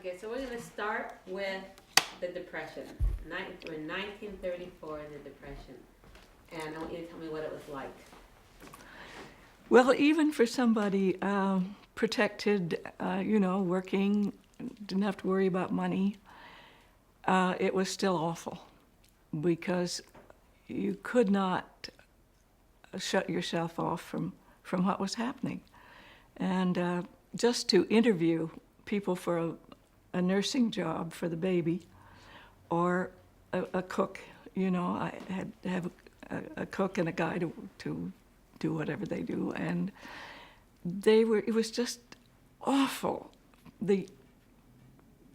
Okay, so we're going to start with the Depression. We're in 1934 in the Depression. And I want you to tell me what it was like. Well, even for somebody protected, working, didn't have to worry about money, it was still awful because you could not shut yourself off from what was happening. And just to interview people for a nursing job for the baby or a cook, I had to have a cook and a guy to do whatever they do, and it was just awful. The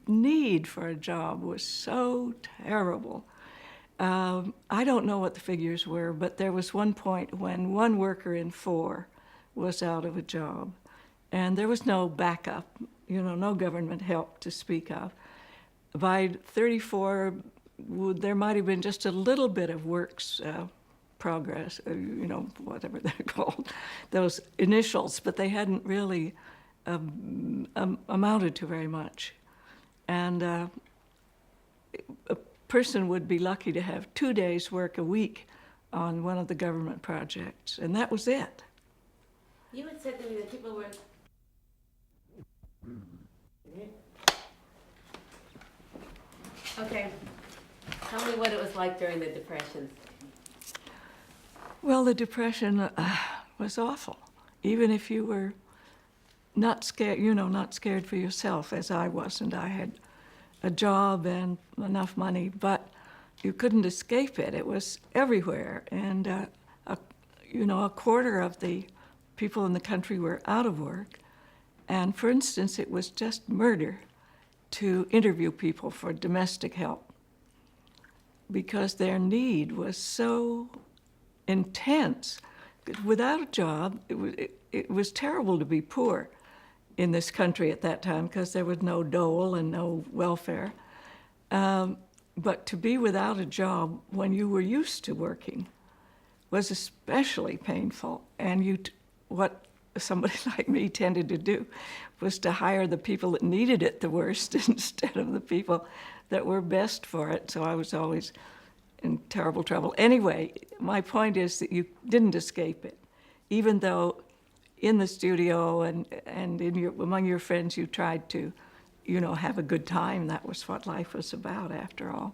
need for a job was so terrible. I don't know what the figures were, but there was one point when 1 worker in 4 was out of a job, and there was no backup, no government help to speak of. By 34, there might have been just a little bit of works progress, whatever they're called, those initials, but they hadn't really amounted to very much. And a person would be lucky to have 2 days' work a week on one of the government projects, and that was it. You had said to me that people were... Okay, tell me what it was like during the Depression. Well, the Depression was awful. Even if you were not scared, not scared for yourself, as I wasn't. I had a job and enough money, but you couldn't escape it. It was everywhere. And, a quarter of the people in the country were out of work. And for instance, it was just murder to interview people for domestic help because their need was so intense. Without a job, it was terrible to be poor in this country at that time because there was no dole and no welfare. But to be without a job when you were used to working was especially painful. And what somebody like me tended to do was to hire the people that needed it the worst instead of the people that were best for it. So I was always in terrible trouble. Anyway, my point is that you didn't escape it, even though in the studio and among your friends you tried to, have a good time. That was what life was about, after all.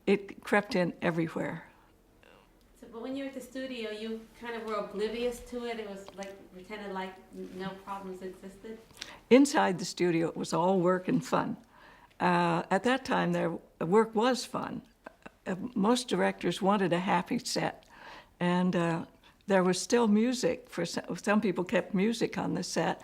It crept in everywhere. So, but when you were at the studio, you kind of were oblivious to it. It was like pretended like no problems existed. Inside the studio, it was all work and fun. At that time, work was fun. Most directors wanted a happy set, and there was still music. For some people kept music on the set,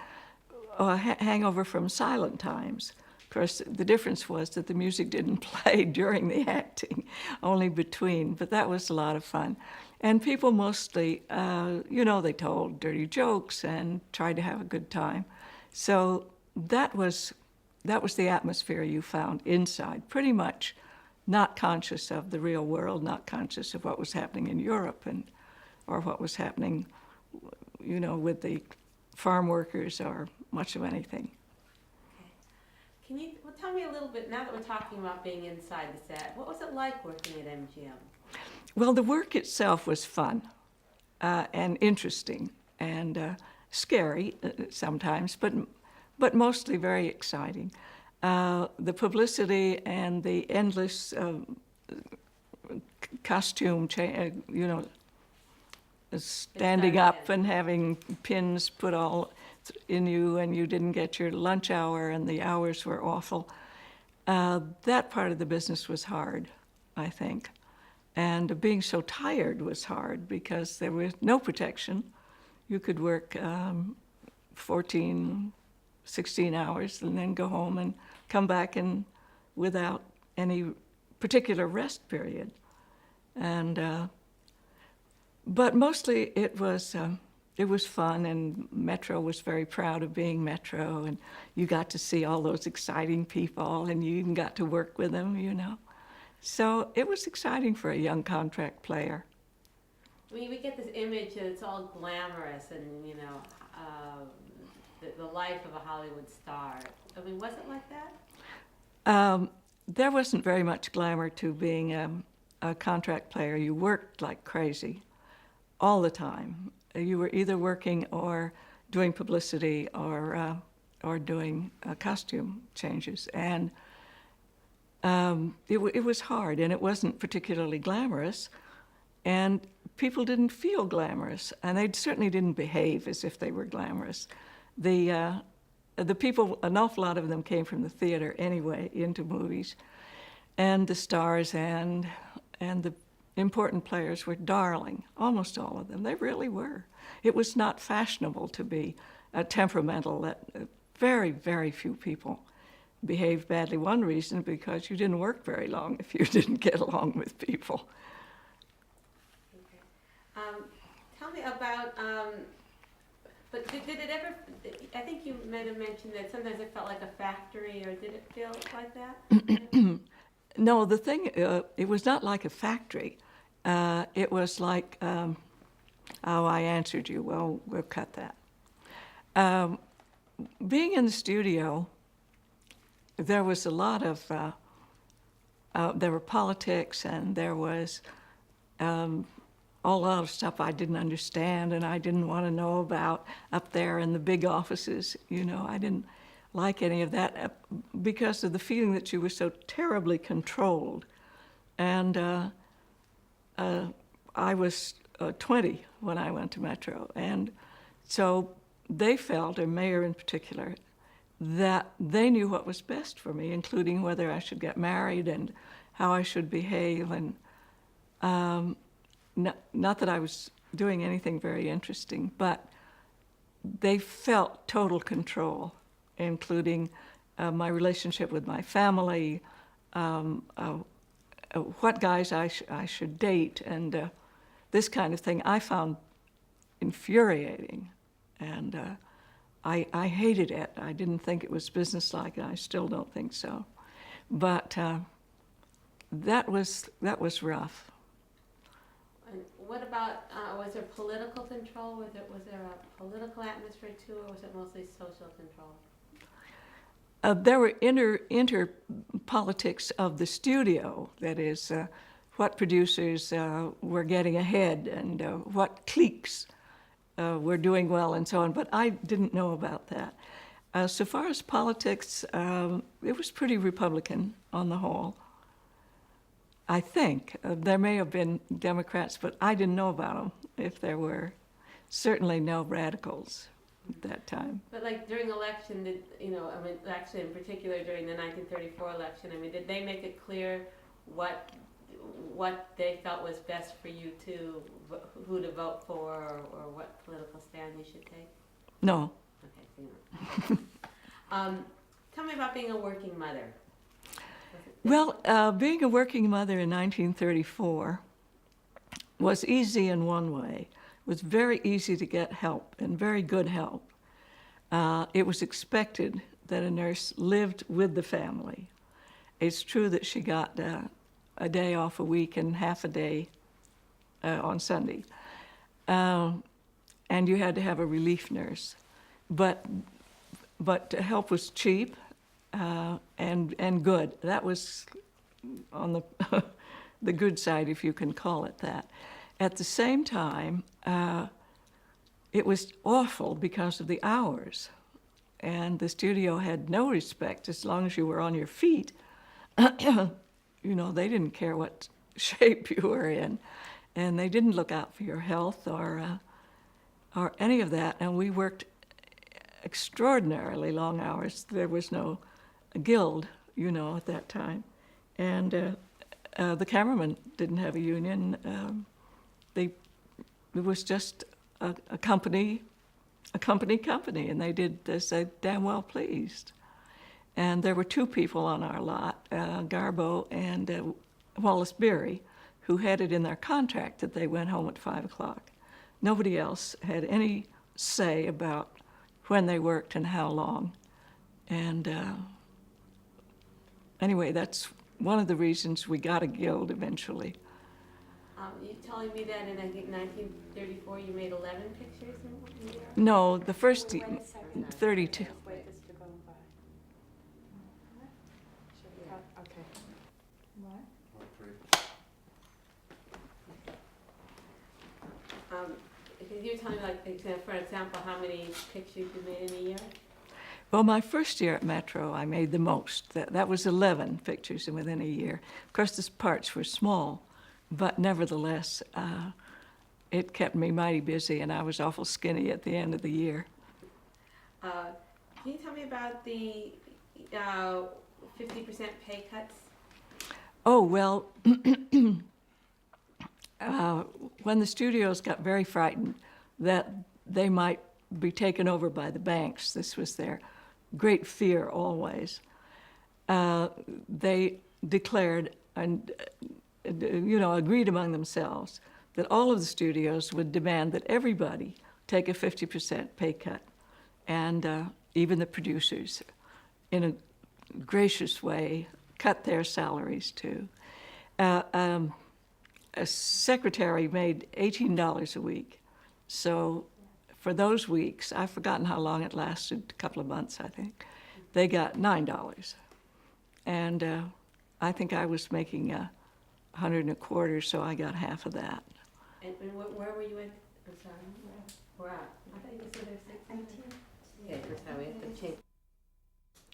hangover from silent times. Of course, the difference was that the music didn't play during the acting, only between, but that was a lot of fun. And people mostly, they told dirty jokes and tried to have a good time. So that was the atmosphere you found inside, pretty much not conscious of the real world, not conscious of what was happening in Europe or what was happening, with the farm workers or much of anything. Okay. Can you tell me a little bit, now that we're talking about being inside the set, what was it like working at MGM? Well, the work itself was fun and interesting and scary sometimes, but mostly very exciting. The publicity and the endless costume, standing up and having pins put all in you, and you didn't get your lunch hour, and the hours were awful. That part of the business was hard, I think. And being so tired was hard because there was no protection. You could work 14, 16 hours and then go home and come back and without any particular rest period. And but mostly it was fun, and Metro was very proud of being Metro, and you got to see all those exciting people, and you even got to work with them, So it was exciting for a young contract player. I mean, we get this image that it's all glamorous and, the life of a Hollywood star. I mean, was it like that? There wasn't very much glamour to being a contract player. You worked like crazy all the time. You were either working or doing publicity or doing costume changes. And it was hard, and it wasn't particularly glamorous. And people didn't feel glamorous, and they certainly didn't behave as if they were glamorous. The people, an awful lot of them came from the theater anyway into movies, and the stars and the important players were darling, almost all of them. They really were. It was not fashionable to be temperamental. Very, very few people behaved badly. One reason, because you didn't work very long if you didn't get along with people. Okay. Tell me about, but did it ever, I think you might have mentioned that sometimes it felt like a factory, or did it feel like that? No, the thing, it was not like a factory. It was like, oh, I answered you. Well, we'll cut that. Being in the studio, there was a lot of, there were politics, and there was a lot of stuff I didn't understand and I didn't want to know about up there in the big offices. You know, I didn't like any of that because of the feeling that you were so terribly controlled. And I was 20 when I went to Metro. And so they felt, or Mayor in particular, that they knew what was best for me, including whether I should get married and how I should behave. And not that I was doing anything very interesting, but they felt total control, including my relationship with my family, what guys I should date, and this kind of thing I found infuriating. And I hated it. I didn't think it was businesslike, and I still don't think so. But that was rough. And what about, was there political control? Was there a political atmosphere too, or was it mostly social control? There were inter politics of the studio, that is, what producers were getting ahead and what cliques were doing well and so on, but I didn't know about that. So far as politics, it was pretty Republican on the whole. I think. There may have been Democrats, but I didn't know about them, if there were. Certainly no radicals at that time. But like during election, actually in particular during the 1934 election, did they make it clear what they felt was best for you to, who to vote for, or what political stand you should take? No. Okay, so you know. Tell me about being a working mother. Well, being a working mother in 1934 was easy in one way. It was very easy to get help, and very good help. It was expected that a nurse lived with the family. It's true that she got a day off a week and half a day on Sunday. And you had to have a relief nurse. But help was cheap. And good. That was on the the good side, if you can call it that. At the same time, it was awful because of the hours, and the studio had no respect as long as you were on your feet. They didn't care what shape you were in, and they didn't look out for your health or any of that. And we worked extraordinarily long hours. There was no guild, at that time. And the cameramen didn't have a union. It was just a company, and they did as they damn well pleased. And there were two people on our lot, Garbo and Wallace Beery, who had it in their contract that they went home at 5 o'clock. Nobody else had any say about when they worked and how long. And anyway, that's one of the reasons we got a guild eventually. You're telling me that in, I think, 1934 you made 11 pictures in a year? No, the first... Wait a second. 32. Wait, this to go by. Okay. What? Can you tell me, like, for example, how many pictures you made in a year? Well, my first year at Metro, I made the most. That was 11 pictures within a year. Of course, the parts were small, but nevertheless, it kept me mighty busy, and I was awful skinny at the end of the year. Can you tell me about the 50% pay cuts? Oh, well, when the studios got very frightened that they might be taken over by the banks, this was their great fear always, they declared and, agreed among themselves that all of the studios would demand that everybody take a 50% pay cut, and even the producers, in a gracious way, cut their salaries too. A secretary made $18 a week. So for those weeks, I've forgotten how long it lasted, a couple of months, I think, they got $9. And I think I was making $125, so I got half of that. And where were you in? I'm sorry. Where at? I thought you said there was 16. Yeah, that's how we have to change.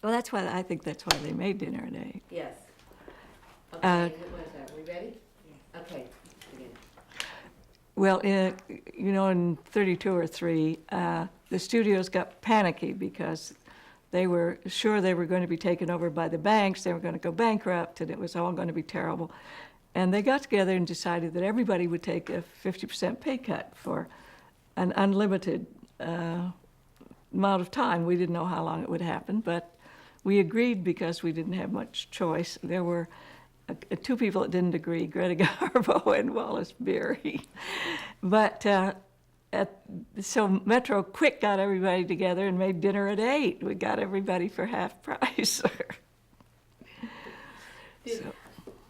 Well, I think that's why they made dinner at 8. Yes. Okay, what is that? We ready? Yeah. Okay. Begin. Well, in 32 or 3, the studios got panicky because they were sure they were going to be taken over by the banks, they were going to go bankrupt, and it was all going to be terrible. And they got together and decided that everybody would take a 50% pay cut for an unlimited amount of time. We didn't know how long it would happen, but we agreed because we didn't have much choice. There were 2 people that didn't agree, Greta Garbo and Wallace Beery. But so Metro quick got everybody together and made dinner at 8. We got everybody for half price. So.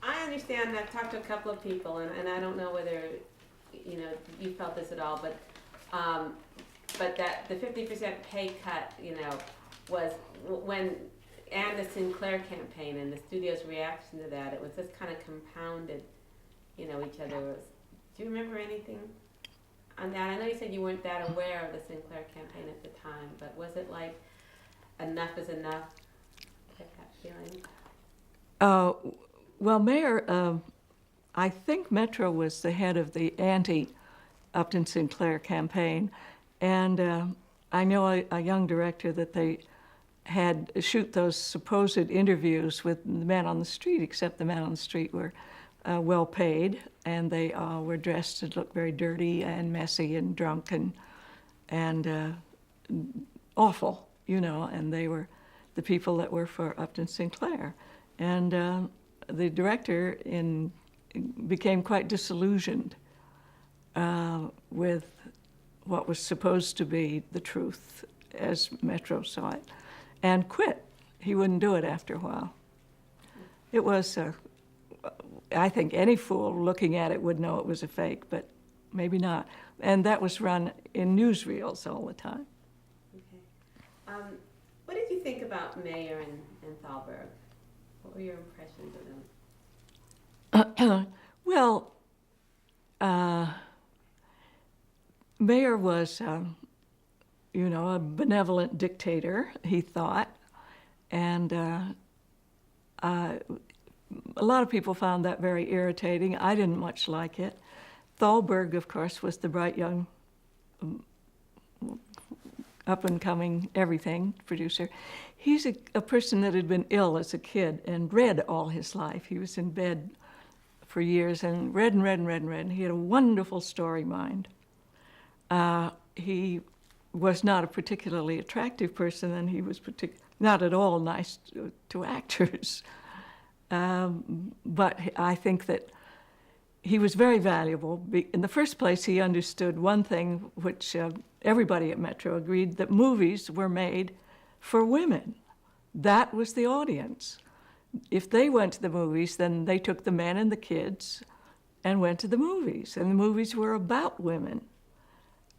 I understand, I've talked to a couple of people, and I don't know whether you felt this at all, but that the 50% pay cut, was when, and the Sinclair campaign and the studio's reaction to that, it was just kind of compounded, each other. Do you remember anything on that? I know you said you weren't that aware of the Sinclair campaign at the time, but was it like enough is enough type feeling? Well, Mayor, I think Metro was the head of the anti-Upton Sinclair campaign, and I know a young director that they had shoot those supposed interviews with the men on the street, except the men on the street were well paid, and they were dressed to look very dirty and messy and drunk and awful, and they were the people that were for Upton Sinclair. And the director became quite disillusioned with what was supposed to be the truth as Metro saw it, and quit. He wouldn't do it after a while. It was, I think any fool looking at it would know it was a fake, but maybe not. And that was run in newsreels all the time. Okay. What did you think about Mayer and Thalberg? What were your impressions of them? Well, Mayer was, a benevolent dictator, he thought, and a lot of people found that very irritating. I didn't much like it. Thalberg, of course, was the bright young, up-and-coming everything producer. He's a person that had been ill as a kid and read all his life. He was in bed for years and read and read and read and read. And he had a wonderful story mind. He was not a particularly attractive person, and he was not at all nice to actors. But I think that he was very valuable. In the first place, he understood one thing, which everybody at Metro agreed, that movies were made for women. That was the audience. If they went to the movies, then they took the men and the kids and went to the movies. And the movies were about women,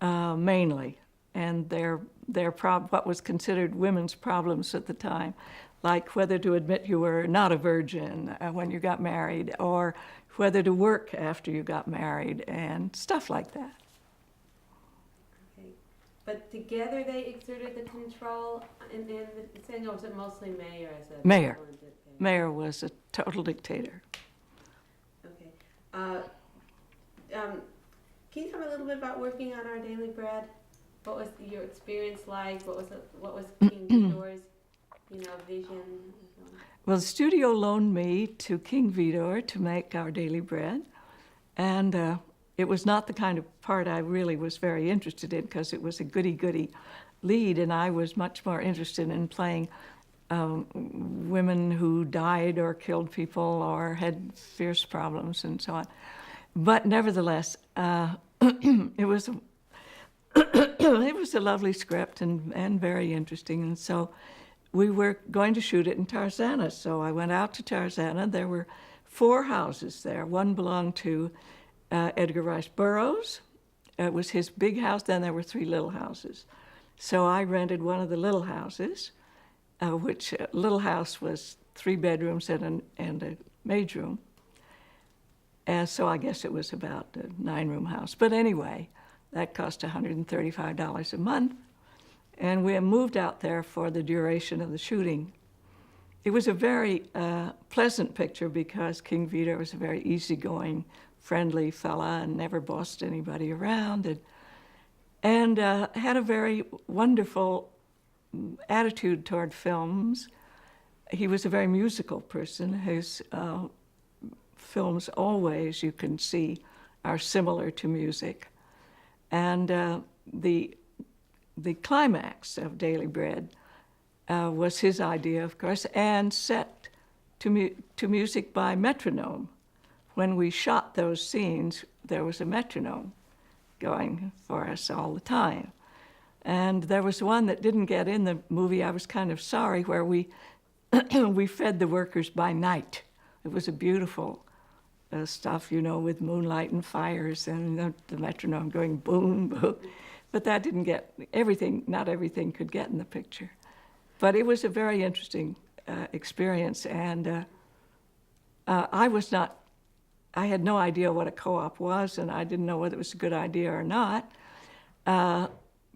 mainly. and what was considered women's problems at the time, like whether to admit you were not a virgin when you got married, or whether to work after you got married, and stuff like that. Okay. But together they exerted the control in the thing, or was it mostly Mayer as a Mayer. dictator? Mayer was a total dictator. Okay. Can you tell me a little bit about working on Our Daily Bread? What was your experience like? What was King Vidor's, vision? Well, the studio loaned me to King Vidor to make Our Daily Bread, and it was not the kind of part I really was very interested in, because it was a goody-goody lead, and I was much more interested in playing women who died or killed people or had fierce problems and so on. But nevertheless, it was it was a lovely script and very interesting, and so we were going to shoot it in Tarzana. So I went out to Tarzana. There were 4 houses there. One belonged to Edgar Rice Burroughs. It was his big house. Then there were 3 little houses. So I rented one of the little houses, which little house was 3 bedrooms and a maid's room. And so I guess it was about a 9-room house. But anyway, that cost $135 a month. And we moved out there for the duration of the shooting. It was a very pleasant picture, because King Vidor was a very easygoing, friendly fella and never bossed anybody around, and had a very wonderful attitude toward films. He was a very musical person. His films always, you can see, are similar to music. And the climax of Daily Bread was his idea, of course, and set to music by metronome. When we shot those scenes, there was a metronome going for us all the time. And there was one that didn't get in the movie. I was kind of sorry, where we we fed the workers by night. It was a beautiful stuff, with moonlight and fires and the metronome going boom, boom. But that didn't get everything. Not everything could get in the picture. But it was a very interesting experience, and I had no idea what a co-op was, and I didn't know whether it was a good idea or not.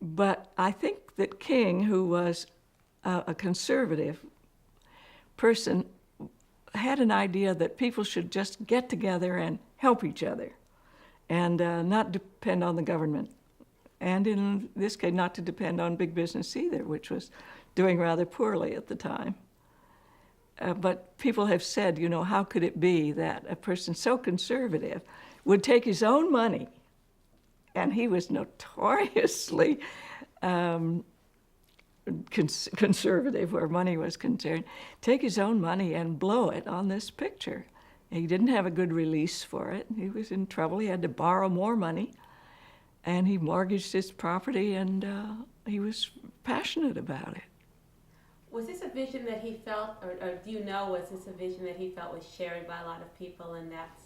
But I think that King, who was a conservative person, had an idea that people should just get together and help each other, and not depend on the government. And in this case, not to depend on big business either, which was doing rather poorly at the time. But people have said, how could it be that a person so conservative would take his own money, and he was notoriously conservative where money was concerned, take his own money and blow it on this picture. He didn't have a good release for it. He was in trouble. He had to borrow more money, and he mortgaged his property, and he was passionate about it. Was this a vision that he felt, or do you know, was this a vision that he felt was shared by a lot of people, and that's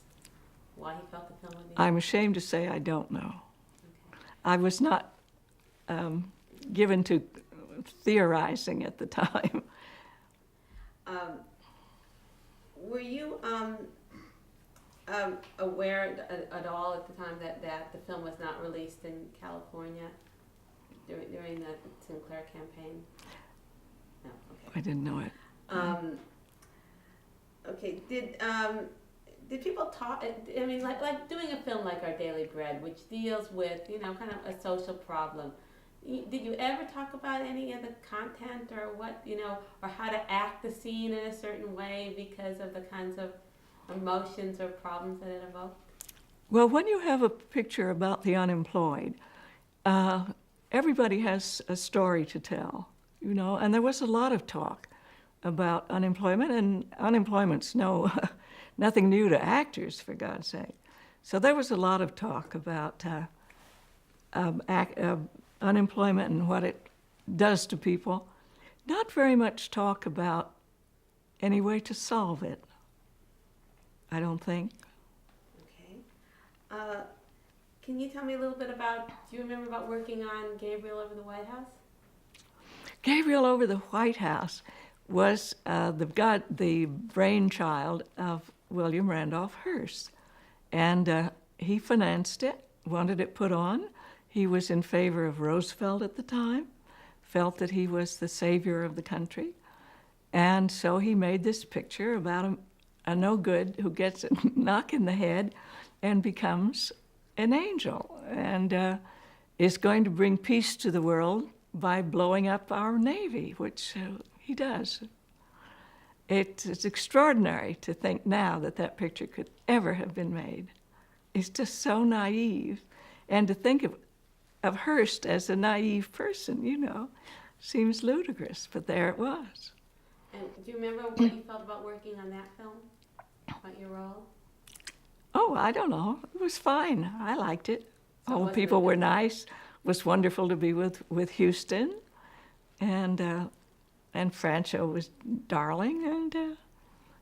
why he felt the film would be? I'm ashamed to say I don't know. Okay. I was not given to theorizing at the time. Were you aware at all at the time that the film was not released in California during the Sinclair campaign? No, okay. I didn't know it. Okay. Did people talk? I mean, like doing a film like Our Daily Bread, which deals with kind of a social problem. Did you ever talk about any of the content, or what or how to act the scene in a certain way because of the kinds of emotions or problems that it evoked? Well, when you have a picture about the unemployed, everybody has a story to tell, and there was a lot of talk about unemployment, and unemployment's nothing new to actors, for God's sake. So there was a lot of talk about unemployment and what it does to people. Not very much talk about any way to solve it, I don't think. Okay. can you tell me a little bit about, do you remember about working on Gabriel over the White House? Gabriel over the White House was the brainchild of William Randolph Hearst. And he financed it, wanted it put on. He was in favor of Roosevelt at the time, felt that he was the savior of the country. And so he made this picture about a no-good who gets a knock in the head and becomes an angel and is going to bring peace to the world by blowing up our Navy, which he does. It's extraordinary to think now that that picture could ever have been made. It's just so naive. And to think of Hearst as a naive person, you know, seems ludicrous, but there it was. And do you remember what you felt about working on that film? About your role? Oh, I don't know. It was fine. I liked it. So All the people were nice. It was wonderful to be with Houston. And Francho was darling, and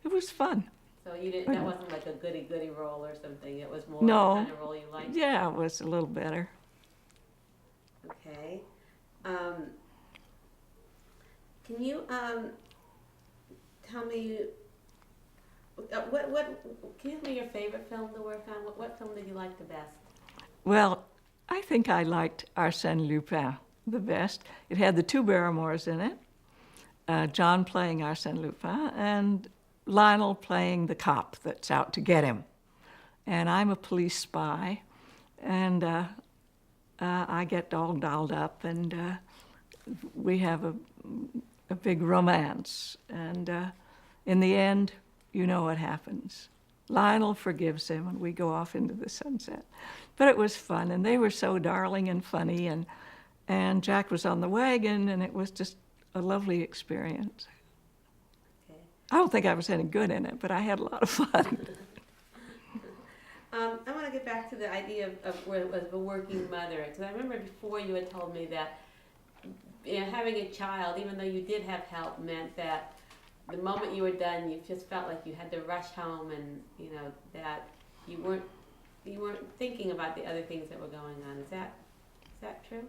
it was fun. So you didn't, that wasn't like a goody-goody role or something, it was more No. the kind of role you liked? Yeah, it was a little better. Okay. Can you tell me, can you tell me your favorite film to work on? What film did you like the best? Well, I think I liked Arsène Lupin the best. It had the two Barrymores in it, John playing Arsène Lupin and Lionel playing the cop that's out to get him. And I'm a police spy, and I get all dolled up, and we have a big romance. And in the end, you know what happens. Lionel forgives him, and we go off into the sunset. But it was fun, and they were so darling and funny, and Jack was on the wagon, and it was just a lovely experience. Okay. I don't think I was any good in it, but I had a lot of fun. I want to get back to the idea of where it was a working mother, because I remember before you had told me that, you know, having a child, even though you did have help, meant that the moment you were done, you just felt like you had to rush home, and you know that you weren't thinking about the other things that were going on. Is that true?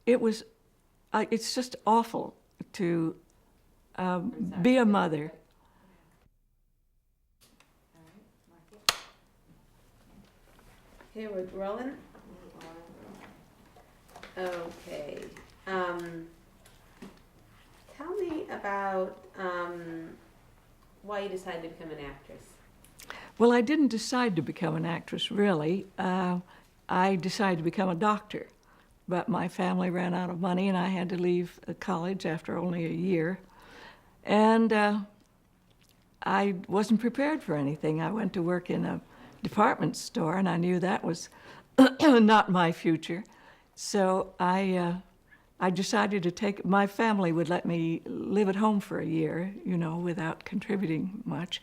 It was, it's just awful to I'm sorry. be a mother. Okay, we're rolling. Okay. Tell me about why you decided to become an actress. Well, I didn't decide to become an actress, really. I decided to become a doctor, but my family ran out of money, and I had to leave college after only a year. And I wasn't prepared for anything. I went to work in a department store, and I knew that was not my future. So I decided to take, my family would let me live at home for a year, you know, without contributing much.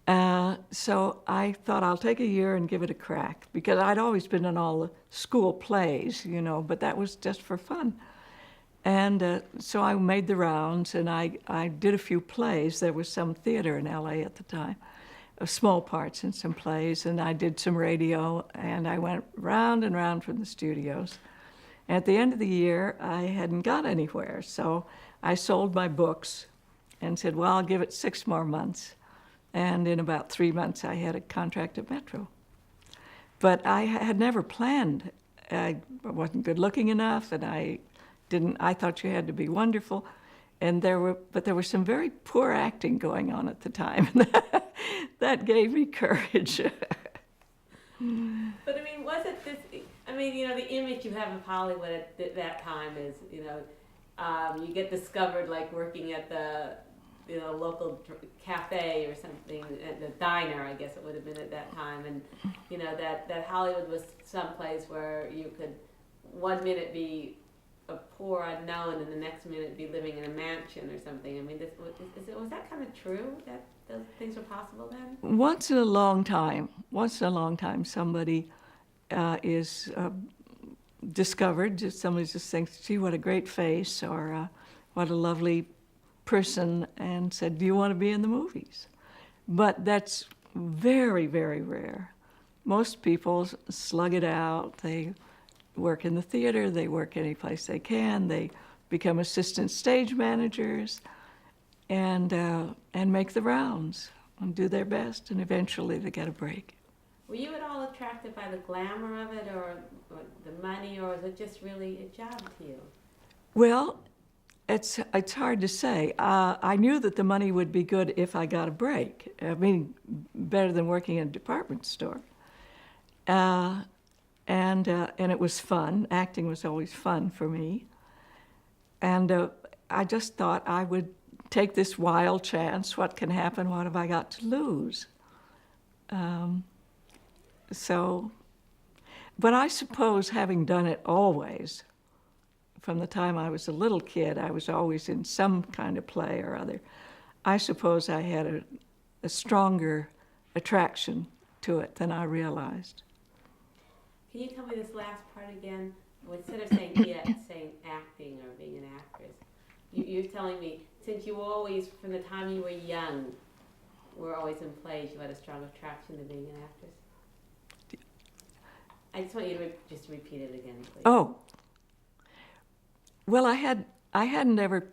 So I thought I'll take a year and give it a crack, because I'd always been in all the school plays, you know, but that was just for fun. And so I made the rounds, and I did a few plays. There was some theater in LA at the time, small parts in some plays, and I did some radio, and I went round and round from the studios. At the end of the year, I hadn't got anywhere, so I sold my books and said, well, I'll give it 6 more months. And in about 3 months, I had a contract at Metro. But I had never planned. I wasn't good looking enough, and I thought you had to be wonderful. And there was some very poor acting going on at the time. That gave me courage. But I mean, was it this? I mean, you know, the image you have of Hollywood at that time is, you know, you get discovered like working at the, you know, local cafe or something, at the diner, I guess it would have been at that time, and you know that Hollywood was some place where you could 1 minute be a poor unknown and the next minute be living in a mansion or something. I mean, was that kind of true, that those things were possible then? Once in a long time, somebody is discovered. Somebody just thinks, gee, what a great face, or what a lovely person, and said, do you want to be in the movies? But that's very, very rare. most people slug it out. They work in the theater, they work any place they can, they become assistant stage managers and make the rounds and do their best, and eventually they get a break. Were you at all attracted by the glamour of it or the money, or was it just really a job to you? Well, it's hard to say. I knew that the money would be good if I got a break. I mean, better than working in a department store. And it was fun. Acting was always fun for me. And I just thought I would take this wild chance. What can happen? What have I got to lose? But I suppose having done it always, from the time I was a little kid, I was always in some kind of play or other. I suppose I had a stronger attraction to it than I realized. Can you tell me this last part again? Instead of saying saying acting or being an actress, you're telling me, since you always, from the time you were young, were always in plays, you had a strong attraction to being an actress? I just want you to just repeat it again, please. Oh, well, I hadn't ever,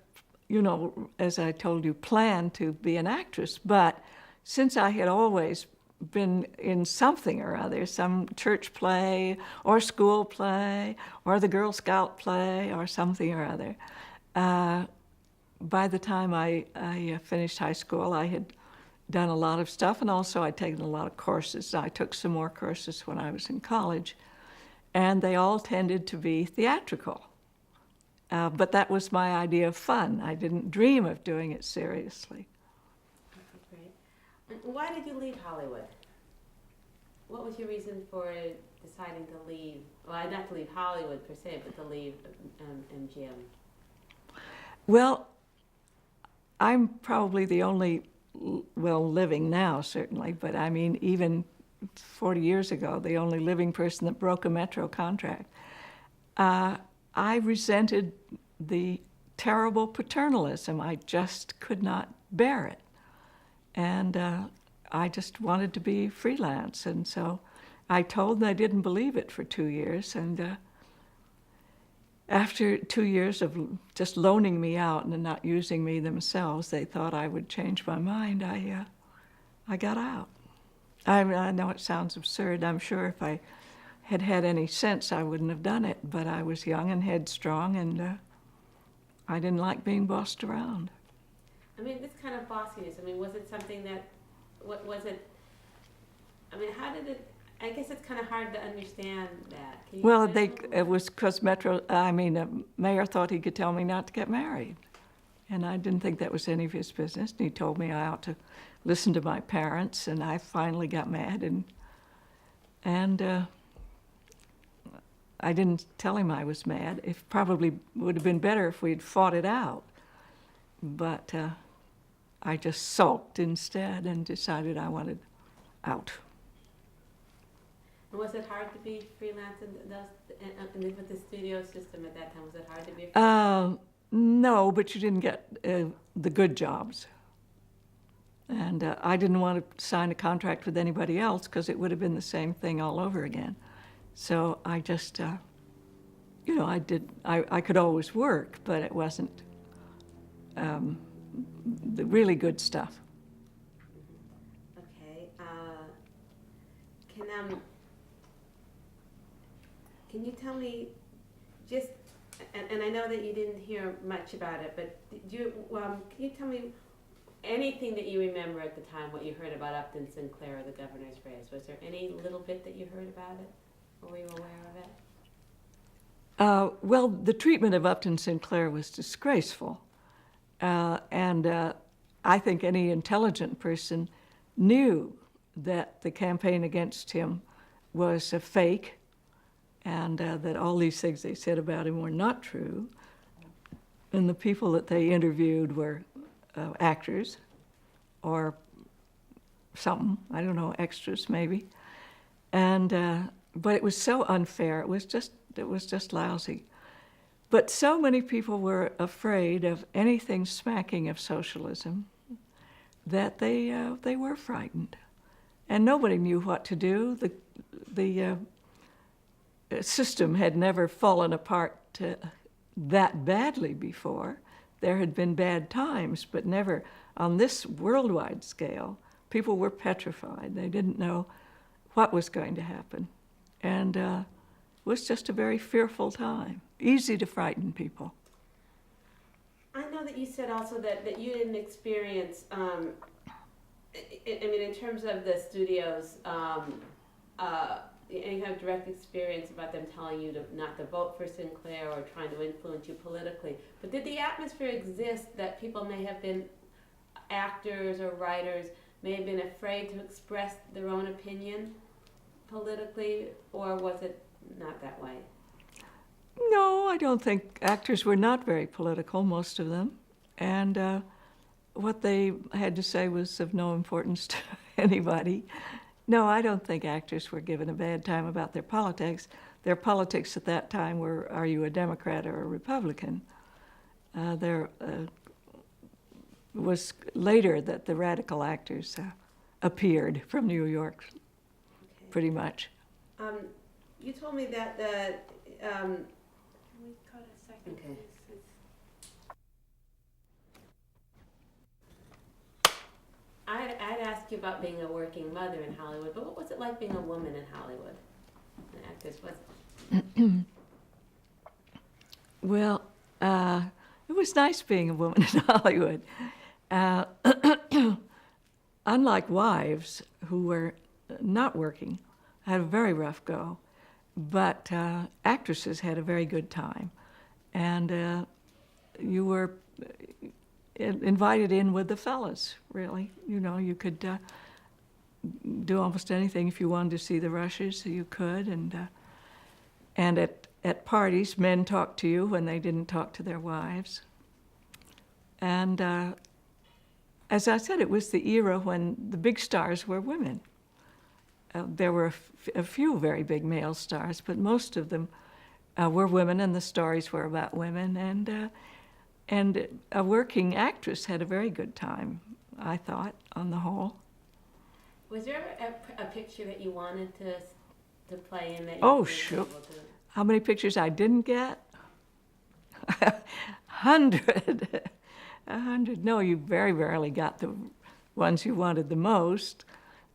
as I told you, planned to be an actress, but since I had always been in something or other, some church play or school play or the Girl Scout play or something or other, by the time I finished high school, I had done a lot of stuff, and also I'd taken a lot of courses. I took some more courses when I was in college, and they all tended to be theatrical. But that was my idea of fun. I didn't dream of doing it seriously. Okay, great. And why did you leave Hollywood? What was your reason for deciding to leave? Well, not to leave Hollywood per se, but to leave MGM. Well, I'm probably the only, living now certainly, but I mean even 40 years ago, the only living person that broke a Metro contract. I resented the terrible paternalism. I just could not bear it. And I just wanted to be freelance. And so I told them I didn't believe it for 2 years. And after 2 years of just loaning me out and not using me themselves, they thought I would change my mind. I got out. I know it sounds absurd. I'm sure if I had had any sense, I wouldn't have done it. But I was young and headstrong, and I didn't like being bossed around. I mean, this kind of bossiness, I mean, was it something that, what was it, I mean, how did it, I guess it's kind of hard to understand that. Can you Well, explain a little it was because Mayor thought he could tell me not to get married. And I didn't think that was any of his business. And he told me I ought to listen to my parents, and I finally got mad, and I didn't tell him I was mad. It probably would have been better if we'd fought it out. But I just sulked instead and decided I wanted out. And was it hard to be freelance with the studio system at that time? Was it hard to be freelance? No, but you didn't get the good jobs. And I didn't want to sign a contract with anybody else because it would have been the same thing all over again. So I just, I could always work, but it wasn't the really good stuff. Okay. Can you tell me just, and I know that you didn't hear much about it, but can you tell me anything that you remember at the time, what you heard about Upton Sinclair or the governor's race? Was there any little bit that you heard about it? Or were you aware of it? Well, the treatment of Upton Sinclair was disgraceful. And I think any intelligent person knew that the campaign against him was a fake, and that all these things they said about him were not true. And the people that they interviewed were actors or something, I don't know, extras maybe. And but it was so unfair. It was just lousy. But so many people were afraid of anything smacking of socialism that they were frightened. And nobody knew what to do. the system had never fallen apart that badly before. There had been bad times, but never on this worldwide scale. People were petrified. They didn't know what was going to happen. And it was just a very fearful time, easy to frighten people. I know that you said also that you didn't experience, I mean, in terms of the studios, any kind of direct experience about them telling you not to vote for Sinclair or trying to influence you politically. But did the atmosphere exist that people may have been, actors or writers, may have been afraid to express their own opinion politically, or was it not that way? No, I don't think actors were not very political, most of them. And what they had to say was of no importance to anybody. No, I don't think actors were given a bad time about their politics. Their politics at that time were, are you a Democrat or a Republican? There was later that the radical actors appeared from New York, Okay. pretty much. You told me that the, Can we go to second, Okay. please? I'd ask you about being a working mother in Hollywood, but what was it like being a woman in Hollywood? An actress, was Well, it was nice being a woman in Hollywood. Unlike wives who were not working, had a very rough go, but actresses had a very good time. And you were invited in with the fellas, really. You know, you could do almost anything. If you wanted to see the rushes, you could. And at parties, men talked to you when they didn't talk to their wives. And as I said, it was the era when the big stars were women. There were a few very big male stars, but most of them were women, and the stories were about women. And a working actress had a very good time, I thought, on the whole. Was there a picture that you wanted to play in that you Oh, weren't sure. able to? How many pictures I didn't get? 100. 100. No, you very rarely got the ones you wanted the most.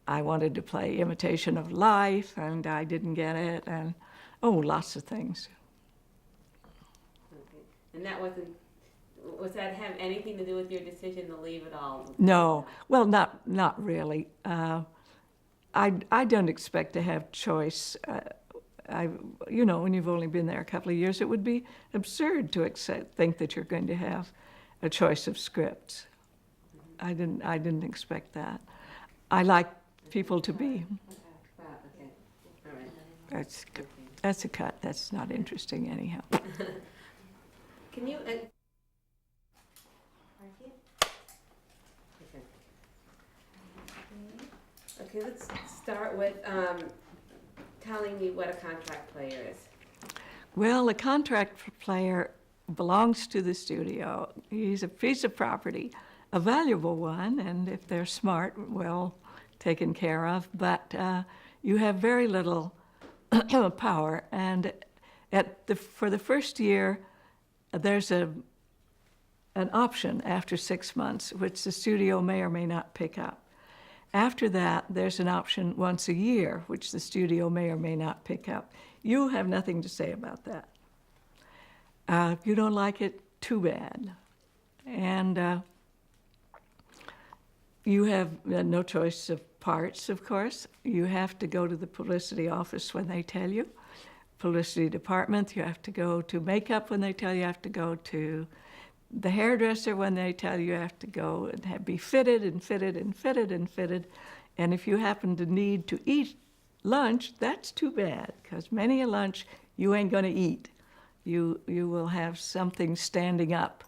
I wanted to play Imitation of Life, and I didn't get it, and lots of things. Okay. And that was that have anything to do with your decision to leave it all? No, well, not really. I don't expect to have choice. When you've only been there a couple of years, it would be absurd to think that you're going to have a choice of scripts. I didn't expect that. I like people to be. Wow, okay. All right. That's a cut. That's not interesting anyhow. Can you? Okay, let's start with telling me what a contract player is. Well, a contract player belongs to the studio. He's a piece of property, a valuable one, and if they're smart, well taken care of, but you have very little power. And for the first year, there's an option after 6 months, which the studio may or may not pick up. After that, there's an option once a year, which the studio may or may not pick up. You have nothing to say about that. If you don't like it, too bad. And you have no choice of parts, of course. You have to go to the publicity office when they tell you. Publicity department, you have to go to makeup when they tell you have to go to the hairdresser when they tell you have to go and be fitted and fitted and fitted and fitted. And if you happen to need to eat lunch, that's too bad, because many a lunch you ain't going to eat. You will have something standing up,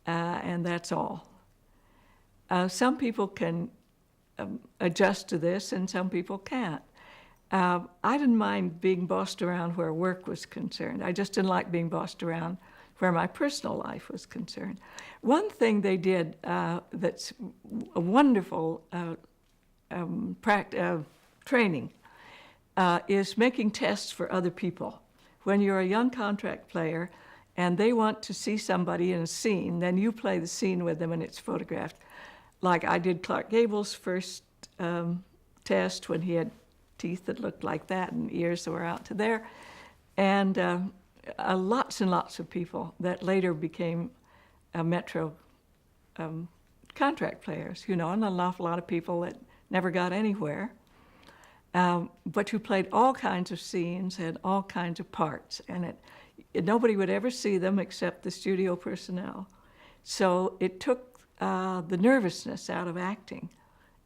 and that's all. Some people can adjust to this, and some people can't. I didn't mind being bossed around where work was concerned. I just didn't like being bossed around where my personal life was concerned. One thing they did that's a wonderful training is making tests for other people. When you're a young contract player and they want to see somebody in a scene, then you play the scene with them and it's photographed. Like I did Clark Gable's first test when he had teeth that looked like that and ears that were out to there. And lots and lots of people that later became Metro contract players, you know, and an awful lot of people that never got anywhere. But you played all kinds of scenes and all kinds of parts, and nobody would ever see them except the studio personnel. So it took the nervousness out of acting,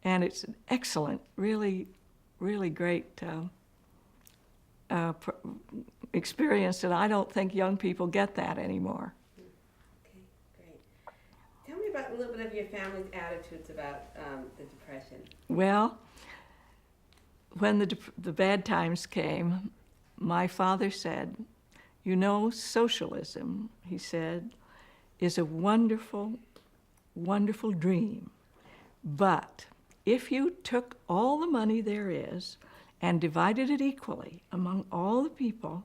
and it's an excellent, really, really great experience, and I don't think young people get that anymore. Okay, great. Tell me about a little bit of your family's attitudes about the Depression. Well, when the bad times came, my father said, you know, socialism, he said, is a wonderful, wonderful dream. But if you took all the money there is and divided it equally among all the people,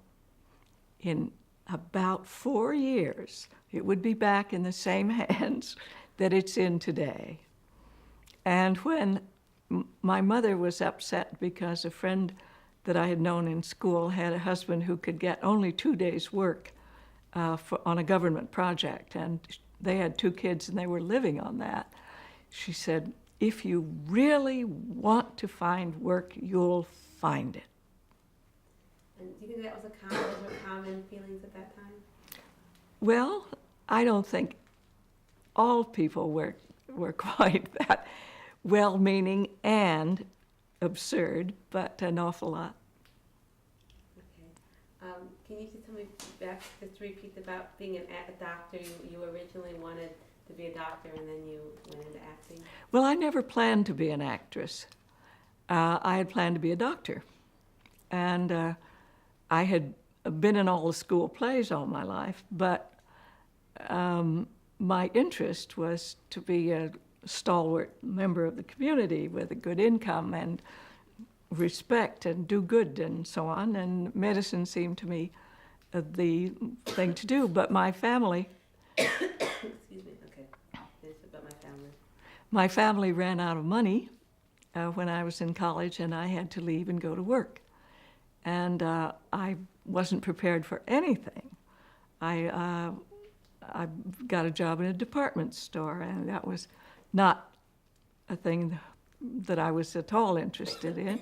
in about 4 years, it would be back in the same hands that it's in today. And when my mother was upset because a friend that I had known in school had a husband who could get only 2 days' work on a government project, and they had 2 kids and they were living on that. She said, if you really want to find work, you'll find it. And do you think that was those were common feelings at that time? Well, I don't think all people were quite that well-meaning and absurd, but an awful lot. Okay. Can you just tell me back, just to repeat about being a doctor? You originally wanted to be a doctor and then you went into acting? Well, I never planned to be an actress. I had planned to be a doctor. And I had been in all the school plays all my life, but my interest was to be a stalwart member of the community with a good income and respect and do good and so on, and medicine seemed to me the thing to do. But my family, Excuse me, okay. Finish about my family. My family ran out of money when I was in college, and I had to leave and go to work. And I wasn't prepared for anything. I got a job in a department store, and that was not a thing that I was at all interested in.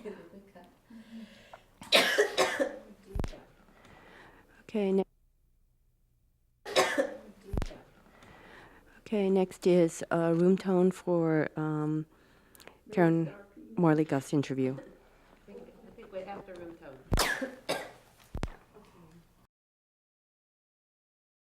Okay. Okay. Next is room tone for Karen Morley Gough's interview. I think we're after room tone.